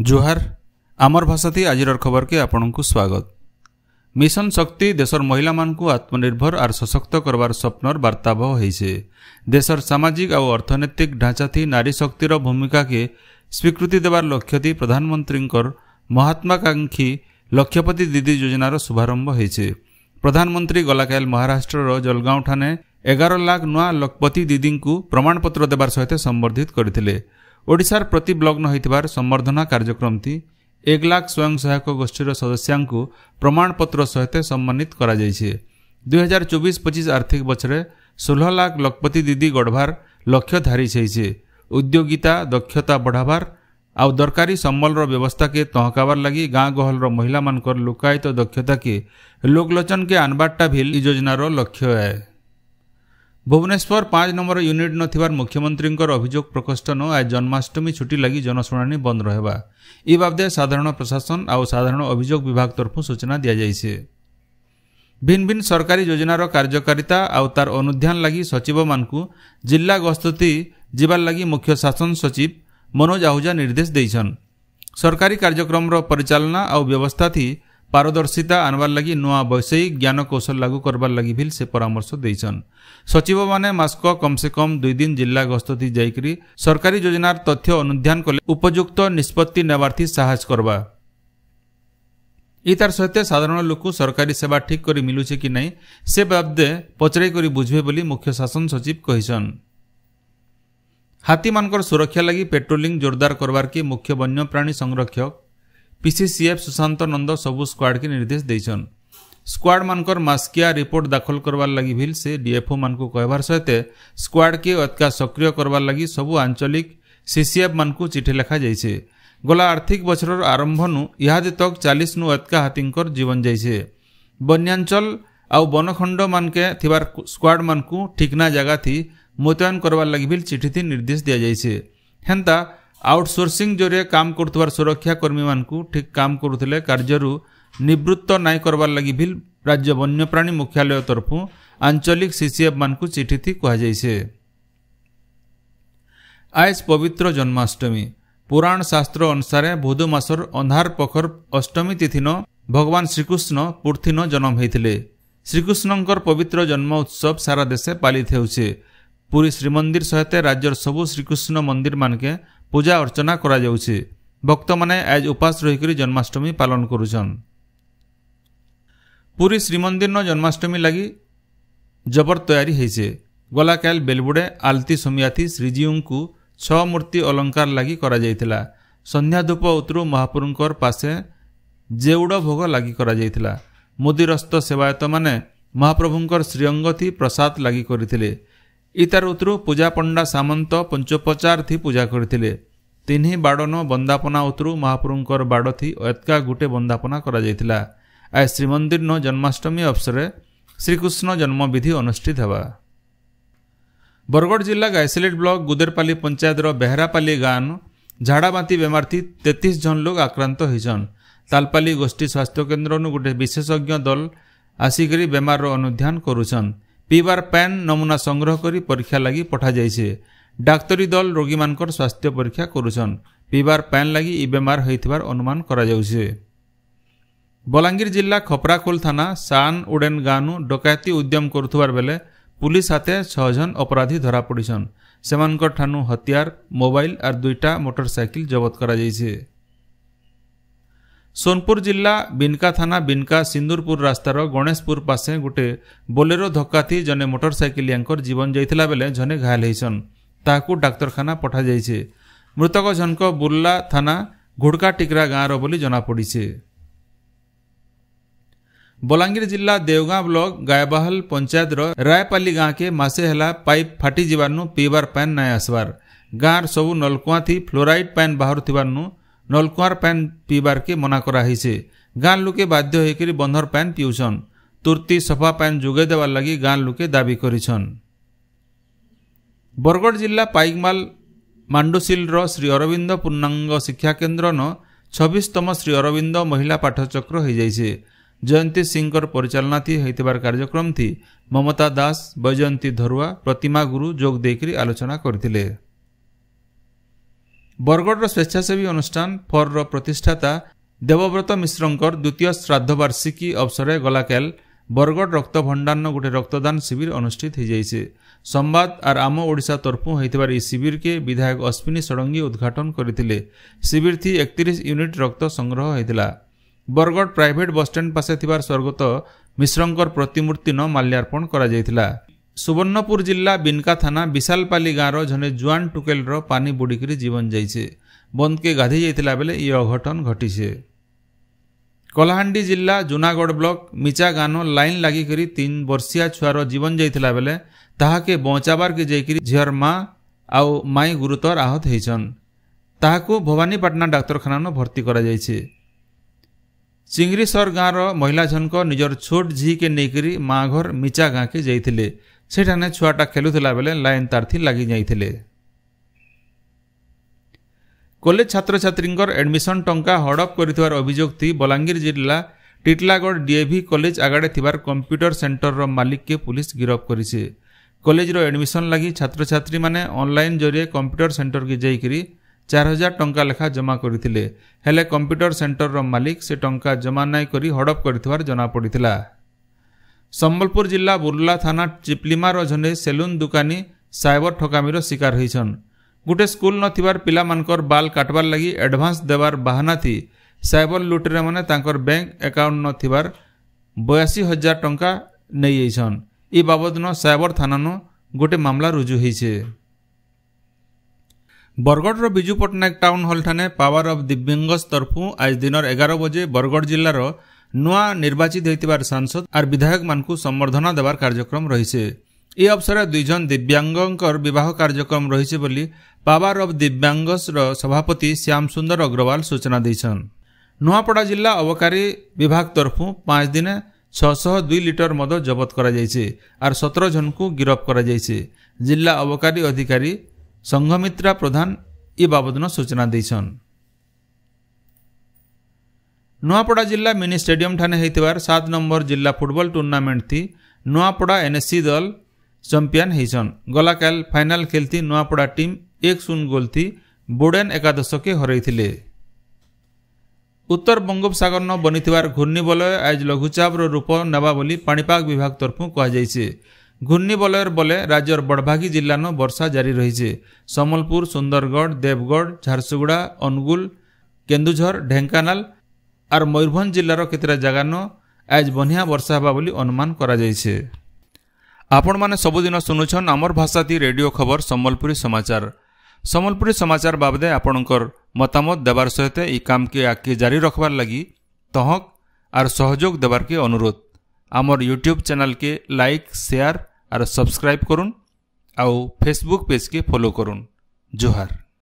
जोहार आमर भाषा थी आज खबर के आपण को स्वागत। मिशन शक्ति देशर महिला मान को आत्मनिर्भर और सशक्त करवार स्वप्नर वार्ताबह होइसे। देशर सामाजिक और अर्थनैतिक ढांचा थी नारी शक्तिर भूमिका के स्वीकृति देवार लक्ष्य थी प्रधानमंत्री महात्माकांक्षी लक्ष्यपति दीदी योजनार शुभारंभ होइसे। प्रधानमंत्री गलाकाल महाराष्ट्र जलगांव ठाने 11 लाख नुआ लखपति दीदी को प्रमाणपत्र देवार सहित संबर्धित करथिले। ओडिशार प्रति ब्लग्न होइतिबार संवर्धना कार्यक्रम थी 1 लाख स्वयं सहायक गोष्ठीर सदस्यांकु प्रमाणपत्र सहित सम्मानित करा जायछे। 2024-25 आर्थिक बछरे 16 लाख लखपति दीदी गढ़वार लक्ष्य धारी छे। उद्योगिता दक्षता बढ़ावार आउ दरकारी सम्बलर व्यवस्था के तहकावार लगी गाँ गहलर महिला मानकर लुकायित दक्षता के लोकलोचन के आनबारटा भी योजनार लक्ष्य है। भुवनेश्वर 5 नंबर यूनिट नथिबार मुख्यमंत्री अभियोग प्रकोष्ठन आज जन्माष्टमी छुट्टी लगी जनशुणानी बंद रहबा ई बाबदे साधारण प्रशासन और साधारण अभियोग विभाग तरफ सूचना दिया जाइछे। भिन्न भिन्न सरकारी योजनार कार्यकारिता और तार अनुध्यान लगी सचिव मानकु जिला गस्तती जीवार लगी मुख्य शासन सचिव मनोज आहूजा निर्देश देइछन। सरकारी कार्यक्रम परिचालना और व्यवस्था थी पारदर्शिता आनबार लगी नुआ वैषयिक ज्ञान कौशल लागू करबार लगी भी से परामर्श देइछन। सचिव माने मास्क कम से कम 2 दिन जिला गस्तती जाइकरी सरकारी योजनार तथ्य अनुध्यान कले उपयुक्त निष्पत्ति नेबार्थी साहस करबा। इतार सहित साधारण लोक सरकारी सेवा ठीक करी मिलुछे कि नहीं से बाबदे पचराई करी बुझबे बोली मुख्य शासन सचिव कहिसन। हाथी मानकर सुरक्षा लगी पेट्रोलिंग जोरदार करवार के मुख्य वन्यप्राणी संरक्षक पीसीसीएफ सुशांत नंद सबु स्क्वाड के निर्देश देइछन। स्क्वाड मानकर मास्किया रिपोर्ट दाखल करवार लगी भी से डीएफओ मान को कहवार सहित स्क्वाड के अतका सक्रिय करवार लगी सबु आंचलिक सीसीएफ मान को चिठी लिखा जाइछे। गला आर्थिक बछरर आरंभ नु इहादे तक 40 नु अतका हाथींकर जीवन जाइछे। वन्यांचल आउ वनखंड मान के थिबार स्क्वाड मान को ठिकना जगह थी मुतयन करवार लगी भी चिठी थी निर्देश दिया जाइछे। हेंता आउटसोर्सिंग जरिए काम करतुवार सुरक्षा कर्मी मान को ठीक काम करुथिले कार्यरु निवृत्त नाय करवार लगी भी राज्य वन्यप्राणी मुख्यालय तरफु आंचलिक सीसीएफ मान को चिठी थी कहा जाइछे। आज पवित्र जन्माष्टमी पुराण शास्त्र अनुसार बुध मासर अंधार पखर अष्टमी तिथि न भगवान श्रीकृष्ण पूर्थी न जन्म होइथिले। श्रीकृष्णंकर पवित्र जन्म उत्सव सारा देशे पालित हेउछे। पुरी श्रीमंदिर सहित राज्यर सबु श्रीकृष्ण मंदिर मानके पूजा अर्चना करा जाउछे। भक्त माने आज उपास रहिकरी जन्माष्टमी पालन करुछन। पुरी श्रीमंदिर न जन्माष्टमी लगी जबर तैयारी हेइछे। गलाकाल बेलबुड़े आलती समियाथी श्रीजीऊ को 6 मूर्ति अलंकार लगी करा जाइथिला। संध्या धूप उतरु महाप्रभुंकर पासे जेउड़ भोग लगी करा जाइथिला। मुदिरस्त सेवायत माने महाप्रभुंकर श्रीअंग थी प्रसाद लगी करिथिले। इतार उतरु पूजा पंडा सामंत पंचोपचार थी पूजा करथिले। 3 बाड़न बंदापना उतरु महाप्रभुंकर बाड़ थी एतका गुटे बंदापना करा जाइथिला। आज श्रीमंदिर न जन्माष्टमी अवसर श्रीकृष्ण जन्म विधि अनुष्ठित हवा। बरगढ़ जिला गायसिलेट ब्लॉक गुदेरपाली पंचायत बेहरापाली गाँव झाड़ाबांती बेमार थी 33 जन लोग आक्रांत होइछन। तालपाली गोष्ठी स्वास्थ्य केन्द्र गोटे विशेषज्ञ दल आसिकरी बेमार अनुध्यान करुछन। पीबार पैन नमूना संग्रह करी परीक्षा लगी पठा जाइछे। डाक्तरी दल रोगी मानकर स्वास्थ्य परीक्षा करुछन। पीबार पैन लगी ई बेमार होइथिबार अनुमान करा जाउछे। बलांगीर जिला खपराखोल थाना सान उडेन गाँव डकैती उद्यम करुथबार बेले पुलिस हाथे 6 जन अपराधी धरा पड़िछन। सेमानकर ठानु हथियार मोबाइल और 2टा मोटरसाइकिल जबत करा जाइछे। सोनपुर जिला बिनका थाना बिनका सिंदूरपुर रास्तार गणेशपुर पासे गोटे बोलेरो धक्का थी जने मोटरसाइकिलियांकर जीवन जाइथिला बेले जने घायल होइछन। ताकू डाक्तरखाना पठा जाइछे। मृतक जनक बुर्ला थाना घुड़का टिकरा गाँव बोली जना पड़िछे। बलांगीर जिला देवगां ब्लॉक गायबाहल पंचायत रायपाली गाँ के मासे हेला पाइप फाटी जीवारनु पीबार पैन नाय आसबार। गाँव सबु नलकुआ थी फ्लोराइड पैन बाहर थिबारनु नलकुआर पैन पीबार के मना करा हिसे। गाँ लुके बाध्य होइकरी बंधर पैन पिउछन। तुर्ती सफा पैन जोगे देवार लगी गाँ लुके दाबी करिछन। बरगढ़ जिला पाइकमाल मांडुसिल श्री अरविंद पूर्णांग शिक्षा केन्द्र न 26तम श्री अरविंद महिला पाठचक्र हो जाइछे। जयंती सिंह परिचालना थी होइतिबार कार्यक्रम थी ममता दास बैजयंती धरुआ प्रतिमा गुरु जोग देकरी आलोचना करथिले। बरगढ़ स्वेच्छासेवी अनुष्ठान फर प्रतिष्ठाता देवव्रत मिश्रंकर द्वितीय श्राद्ध वार्षिकी अवसर गलाकाल बरगढ़ रक्त भंडार गोटे रक्तदान शिविर अनुष्ठित हो जाइए। संवाद और आम ओडिशा तरफु होइतिबार ई शिविर के विधायक अश्विनी षडंगी उद्घाटन करथिले। शिविर थी 31 यूनिट रक्त संग्रह होइतिला। बरगढ़ प्राइवेट बस स्टैंड पासे थिबार स्वर्गत मिश्रंकर प्रतिमूर्ति न माल्यार्पण करा जायतिला। सुवर्णपुर जिला बिनका थाना विशालपाली गाँव जने जुआन टुकेल पानी बुड़िकी जीवन जाइए। बंद के गाधी जाइतिला बेले ये अघटन घटिछे। कलाहांडी जिला जूनागढ़ ब्लॉक मिचा गानो लाइन लागिकरी 3 वर्षीय छुआर जीवन जाइतिला बेले ताहाके बचाबार के जाइकरी झियर माँ आउ माई गुरुतर आहत होइछन। ताहाकू भवानीपाटना डाक्तरखाना न भर्ती करा जाइछे। चिंगरीसर गाँव महिला जनक निजर छोट झी के नेकरी माँ घर मिचा गाँ के जाइथिले। सेठाने छुआटा खेलुथिला बेले लाइन तारथी लागि जाइथिले। कॉलेज छात्र छात्रींकर एडमिशन टंका हड़प करिथिबार अभियोग थी बलांगीर जिला टिटलागढ़ डीएवी कॉलेज आगाड़े थिबार कंप्यूटर सेंटर रो मालिक के पुलिस गिरफ्त करिছে। कॉलेज रो एडमिशन लगी छात्र छात्री माने ऑनलाइन जरिए कंप्यूटर सेंटर के जाइकरी 4000 टंका लेखा जमा करथिले। हेले कंप्यूटर सेंटर रो मालिक से टंका जमा नाय करी हड़प करिथिबार जना पड़िथिला। संबलपुर जिला बुर्ला थाना चिपलिमा रो जने सेलून दुकानी साइबर ठकामीर शिकार होइछन। गुटे स्कूल नथिबार पिला मानकर बाल काटबार लगी एडवांस देवार बहाना थी साइबर लुटेरा माने तांकर बैंक अकाउंट नथिबार 82,000 टंका नै जाइछन। ई बाबद न साइबर थाना न गोटे मामला रुजु होइछे। बरगढ़ रो बिजू पटनायक टाउन हॉल ठाने पावर ऑफ दिव्यांगस तरफु आज दिन 11 बजे बरगढ़ जिल्लार नुआ निर्वाचित होइतिबार सांसद और विधायक मानकु संबर्धना देवार कार्यक्रम रहिছে। ए अवसर 2 जन दिव्यांगंकर विवाह कार्यक्रम रहिছে बोली पावर ऑफ दिव्यांगस सभापति श्याम सुंदर अग्रवाल सूचना दैछन। नुआपड़ा जिला अबकारी विभाग तरफु 5 दिन 602 लिटर मद जबत करा जाइছে और 17 जन को गिरफ्त करा जाइছে। जिला अबकारी अधिकारी संघमित्रा प्रधान ए बाबद सूचना दैछन। नुआपड़ा जिला मिनी स्टेडियम ठाने हेतिबार 7 नंबर जिला फुटबॉल टूर्नामेंट थी नुआपड़ा एनएससी दल चैंपियन होइछन। गलाकाल फाइनल खेलती नुआपड़ा टीम 1-0 गोल थी बोडेन एकादश के हरैथिले। उत्तर बंगोपसागर न बनिथिबार घूर्णिबलय आज लघुचाप रूप नेबा बोली पाणीपाग विभाग तरफु कहा जाइছে। घूर्णिबलयर बले राज्यर बड़भागी जिला न वर्षा जारी रहिছে। समलपुर, सुंदरगढ़, देवगढ़, झारसुगुड़ा, अनुगुल, केन्दुझर, ढेंकानाल और मयूरभंज जिलार केतेरा जगह न आज बढ़िया वर्षा हेबा बोली अनुमान करा जाइছে। आपण माने सबुदिन सुनुछन आमर भाषाती रेडियो खबर सम्बलपुरी समाचार। सम्बलपुरी समाचार बाबदे आपणकर मतामत देवार सहित ई काम के आगे जारी रखबार लगी तहक और सहयोग देवार के अनुरोध। आमर यूट्यूब चैनल के लाइक, शेयर और सब्सक्राइब करुन आउ फेसबुक पेज के फॉलो करुन। जोहार।